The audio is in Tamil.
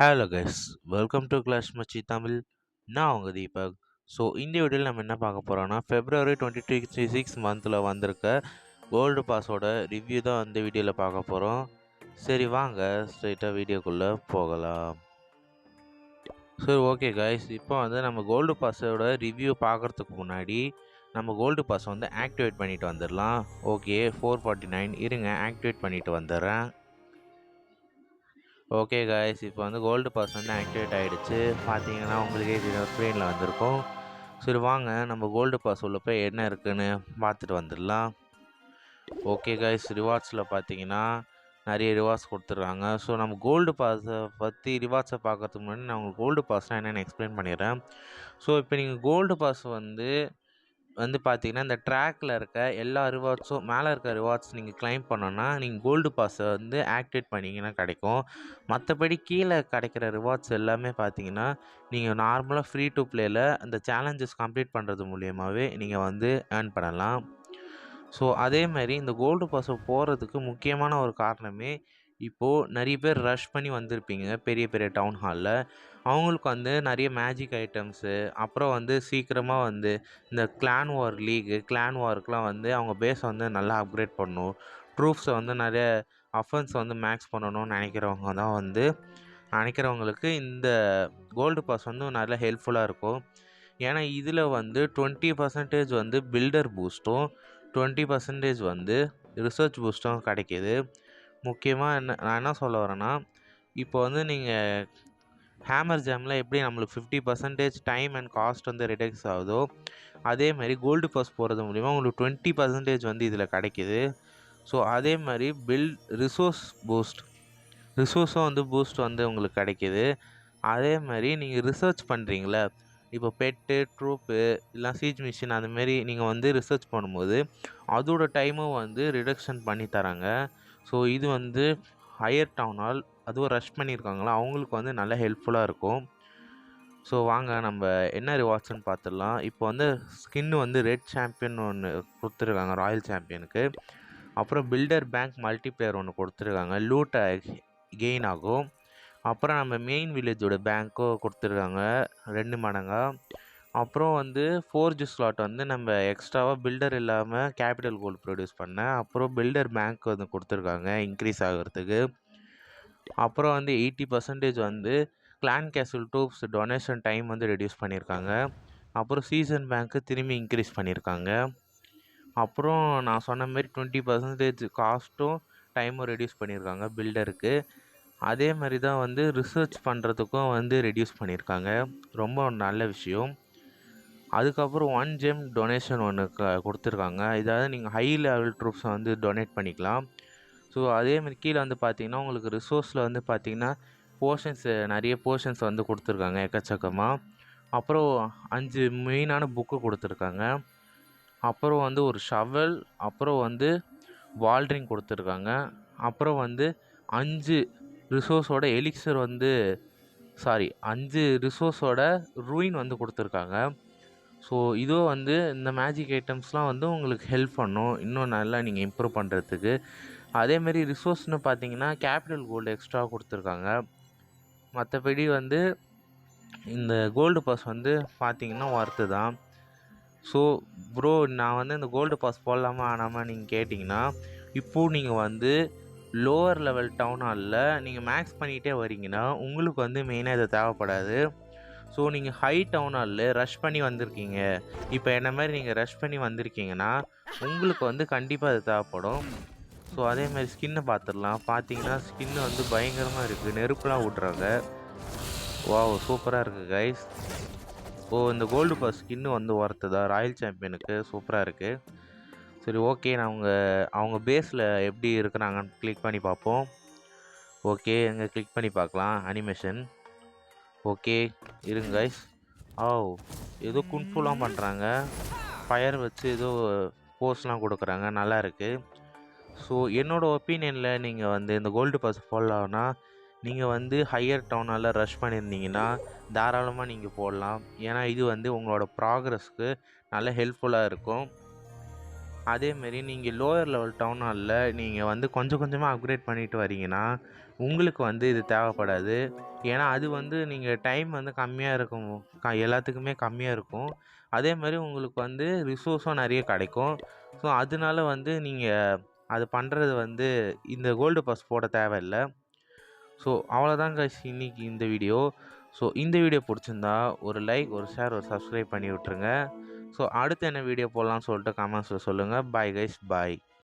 Hello guys, welcome to class Machi Tamil. நான் உங்கள் தீபக். ஸோ இந்த வீடியோவில் நம்ம என்ன பார்க்க போகிறோம்னா February 2026 மந்தில் வந்திருக்க கோல்டு பாஸோட ரிவ்யூ தான் இந்த வீடியோவில் பார்க்க போகிறோம். சரி வாங்க ஸ்ட்ரைட்டாக வீடியோக்குள்ளே போகலாம். சரி ஓகே கைஸ், இப்போ வந்து நம்ம கோல்டு பாஸோட ரிவ்யூ பார்க்குறதுக்கு முன்னாடி நம்ம கோல்டு பாஸ் வந்து ஆக்டிவேட் பண்ணிட்டு வந்துடலாம். ஓகே 449 இருங்க, ஆக்டிவேட் பண்ணிட்டு வந்துடுறேன். ஓகே காய்ஸ், இப்போ வந்து கோல்டு பாஸ் வந்து ஆக்டிவேட் ஆகிடுச்சு. பார்த்தீங்கன்னா உங்களுக்கே இது ஸ்க்ரீனில் வந்திருக்கும். சரி வாங்க நம்ம கோல்டு பாஸ் உள்ள போய் என்ன இருக்குன்னு பார்த்துட்டு வந்துடலாம். ஓகே காய்ஸ், ரிவார்ட்ஸில் பார்த்தீங்கன்னா நிறைய ரிவார்ட்ஸ் கொடுத்துட்றாங்க. ஸோ நம்ம கோல்டு பாஸை பற்றி ரிவார்ட்ஸை பார்க்கறதுக்கு முன்னாடி நான் உங்களுக்கு கோல்டு பாஸ்னால் என்னென்னு எக்ஸ்பிளைன் பண்ணிடுறேன். ஸோ இப்போ நீங்கள் கோல்டு பாஸ் வந்து பார்த்தீங்கன்னா இந்த ட்ராக்கில் இருக்க எல்லா ரிவார்ட்ஸும் மேலே இருக்க ரிவார்ட்ஸ் நீங்கள் கிளைம் பண்ணோன்னா நீங்கள் கோல்டு பாஸை வந்து ஆக்டிவேட் பண்ணிங்கன்னா கிடைக்கும். மற்றபடி கீழே கிடைக்கிற ரிவார்ட்ஸ் எல்லாமே பார்த்தீங்கன்னா நீங்கள் நார்மலாக ஃப்ரீ டு ப்ளேயில் அந்த சேலஞ்சஸ் கம்ப்ளீட் பண்ணுறது மூலியமாகவே நீங்கள் வந்து ஏர்ன் பண்ணலாம். ஸோ அதேமாதிரி இந்த கோல்டு பாஸை போகிறதுக்கு முக்கியமான ஒரு காரணமே இப்போது நிறைய பேர் ரஷ் பண்ணி வந்திருப்பீங்க பெரிய பெரிய டவுன் ஹாலில். அவங்களுக்கு வந்து நிறைய மேஜிக் ஐட்டம்ஸு, அப்புறம் வந்து சீக்கிரமாக வந்து இந்த கிளான் வாருக்குலாம் வந்து அவங்க பேஸை வந்து நல்லா அப்கிரேட் பண்ணணும், ட்ரூப்ஸை வந்து நிறைய அஃபென்ஸ் வந்து மேக்ஸ் பண்ணணும்னு நினைக்கிறவங்களுக்கு இந்த கோல்டு பாஸ் வந்து நல்லா ஹெல்ப்ஃபுல்லாக இருக்கும். ஏன்னா இதில் வந்து 20% வந்து பில்டர் பூஸ்ட்டும் 20% வந்து ரிசர்ச் பூஸ்ட்டும் கிடைக்கிது. முக்கியமாக நான் என்ன சொல்ல வரேன்னா, இப்போ வந்து நீங்கள் ஹேமர் ஜாமில் எப்படி நம்மளுக்கு 50% டைம் அண்ட் காஸ்ட் வந்து ரிடக்ஸ் ஆகுதோ, அதேமாதிரி கோல்டு பாஸ் போகிறது மூலிமா உங்களுக்கு 20% வந்து இதில் கிடைக்கிது. ஸோ அதே மாதிரி ரிசோர்ஸும் வந்து பூஸ்ட் வந்து உங்களுக்கு கிடைக்கிது. அதே மாதிரி நீங்கள் ரிசர்ச் பண்ணுறீங்களே, இப்போ பெட்டு, ட்ரூப்பு இல்லை சீஜ் மிஷின் அதுமாரி நீங்கள் வந்து ரிசர்ச் பண்ணும்போது அதோட டைமும் வந்து ரிடக்ஷன் பண்ணி தராங்க. ஸோ இது வந்து ஹையர் டவுன் ஹால் அதுவும் ரஷ் பண்ணியிருக்காங்களா அவங்களுக்கு வந்து நல்ல ஹெல்ப்ஃபுல்லாக இருக்கும். ஸோ வாங்க நம்ம என்ன ரிவார்ட்ஸ்ன்னு பார்த்துடலாம். இப்போ வந்து ஸ்கின்னு வந்து ரெட் சாம்பியன் ஒன்று கொடுத்துருக்காங்க ராயல் சாம்பியனுக்கு. அப்புறம் பில்டர் பேங்க் மல்டிப்ளேயர் ஒன்று கொடுத்துருக்காங்க, லூட்டை கெயின் ஆகும். அப்புறம் நம்ம மெயின் வில்லேஜோட பேங்க்கும் கொடுத்துருக்காங்க 2 மடங்கா. அப்புறம் வந்து ஃபோர்ஜ் ஸ்லாட் வந்து நம்ம எக்ஸ்ட்ராவாக பில்டர் இல்லாமல் கேபிட்டல் கோல்டு ப்ரொடியூஸ் பண்ண. அப்புறம் பில்டர் பேங்க் வந்து கொடுத்துருக்காங்க இன்க்ரீஸ் ஆகிறதுக்கு. அப்புறம் வந்து 80% வந்து கிளான் கேசல் டூப்ஸ் டொனேஷன் டைம் வந்து ரெடியூஸ் பண்ணியிருக்காங்க. அப்புறம் சீசன் பேங்க்கு திரும்பி இன்க்ரீஸ் பண்ணியிருக்காங்க. அப்புறம் நான் சொன்ன மாதிரி 20% காஸ்ட்டும் டைமும் ரெடியூஸ் பண்ணியிருக்காங்க பில்டருக்கு. அதே மாதிரி தான் வந்து ரிசர்ச் பண்ணுறதுக்கும் வந்து ரெடியூஸ் பண்ணியிருக்காங்க, ரொம்ப நல்ல விஷயம். அதுக்கப்புறம் 1 ஜெம் டொனேஷன் ஒன்று கொடுத்துருக்காங்க. இதாவது நீங்கள் ஹை லெவல் ட்ரூப்ஸை வந்து டொனேட் பண்ணிக்கலாம். ஸோ அதேமாதிரி கீழே வந்து பார்த்தீங்கன்னா உங்களுக்கு ரிசோர்ஸில் வந்து பார்த்தீங்கன்னா நிறைய போர்ஷன்ஸ் வந்து கொடுத்துருக்காங்க எக்கச்சக்கமாக. அப்புறம் 5 மெயினான புக்கு கொடுத்துருக்காங்க. அப்புறம் வந்து ஒரு ஷவல், அப்புறம் வந்து வால்ட்ரிங் கொடுத்துருக்காங்க. அப்புறம் வந்து 5 ரிசோர்ஸோட எலிக்சர் வந்து 5 ரிசோர்ஸோட ரூயின் வந்து கொடுத்துருக்காங்க. ஸோ இதுவும் வந்து இந்த மேஜிக் ஐட்டம்ஸ்லாம் வந்து உங்களுக்கு ஹெல்ப் பண்ணும் இன்னும் நல்லா நீங்கள் இம்ப்ரூவ் பண்ணுறதுக்கு. அதேமாரி ரிசோர்ஸ்னு பார்த்தீங்கன்னா கேபிட்டல் கோல்டு எக்ஸ்ட்ரா கொடுத்துருக்காங்க. மற்றபடி வந்து இந்த கோல்டு பாஸ் வந்து பார்த்தீங்கன்னா ஒர்த்து தான். ஸோ ப்ரோ, நான் வந்து இந்த கோல்டு பாஸ் போடலாமா ஆனாமா நீங்கள் கேட்டிங்கன்னா, இப்போது நீங்கள் வந்து லோவர் லெவல் டவுன் ஹாலில் நீங்கள் மேக்ஸ் பண்ணிகிட்டே வரீங்கன்னா உங்களுக்கு வந்து மெயினாக இது தேவைப்படாது. ஸோ நீங்கள் ஹை டவுன் ஹாலில் ரஷ் பண்ணி வந்திருக்கீங்க, இப்போ என்ன மாதிரி நீங்கள் ரஷ் பண்ணி வந்திருக்கீங்கன்னா உங்களுக்கு வந்து கண்டிப்பாக அது தேவைப்படும். ஸோ அதேமாதிரி ஸ்கின்னை பார்த்துடலாம். பார்த்தீங்கன்னா ஸ்கின்னு வந்து பயங்கரமாக இருக்குது, நெருப்புலாம் விட்றாங்க. வாவ், சூப்பராக இருக்குது கைஸ். இந்த கோல்டு பாஸ் ஸ்கின்னு வந்து ஒர்த்து ராயல் சாம்பியனுக்கு, சூப்பராக இருக்குது. சரி ஓகே, நான் அவங்க பேஸில் எப்படி இருக்கிறாங்கன்னு கிளிக் பண்ணி பார்ப்போம். ஓகே, இங்கே கிளிக் பண்ணி பார்க்கலாம் அனிமேஷன். ஓகே இருங்க கைஸ். ஏதோ குன்ஃபுலாம் பண்ணுறாங்க, ஃபயர் வச்சு ஏதோ போஸ்லாம் கொடுக்குறாங்க, நல்லா இருக்குது. ஸோ என்னோடய ஒப்பீனியனில் நீங்கள் வந்து இந்த கோல்டு பாஸ் போடலாம்னா நீங்கள் வந்து ஹையர் டவுனால் ரஷ் பண்ணியிருந்தீங்கன்னா தாராளமாக நீங்கள் போடலாம். ஏன்னா இது வந்து உங்களோட ப்ராக்ரஸ்க்கு நல்ல ஹெல்ப்ஃபுல்லாக இருக்கும். அதேமாரி நீங்கள் லோயர் லெவல் டவுன் ஹாலில் நீங்கள் வந்து கொஞ்சம் கொஞ்சமாக அப்கிரேட் பண்ணிட்டு வரீங்கன்னா உங்களுக்கு வந்து இது தேவைப்படாது. ஏன்னா அது வந்து நீங்கள் டைம் வந்து கம்மியாக இருக்கும், எல்லாத்துக்குமே கம்மியாக இருக்கும். அதேமாதிரி உங்களுக்கு வந்து ரிசோர்ஸும் நிறைய கிடைக்கும். ஸோ அதனால வந்து நீங்கள் அது பண்ணுறது வந்து இந்த கோல்டு பாஸ் போட தேவையில்ல. ஸோ அவ்வளோதான் கைஸ் இன்னைக்கு இந்த வீடியோ. ஸோ இந்த வீடியோ பிடிச்சிருந்தா ஒரு லைக், ஒரு ஷேர், ஒரு சப்ஸ்கிரைப் பண்ணி விட்ருங்க. ஸோ அடுத்து என்ன வீடியோ போடலாம்னு சொல்லிட்டு கமெண்ட்ஸில் சொல்லுங்கள். பாய் கைஸ், பாய்.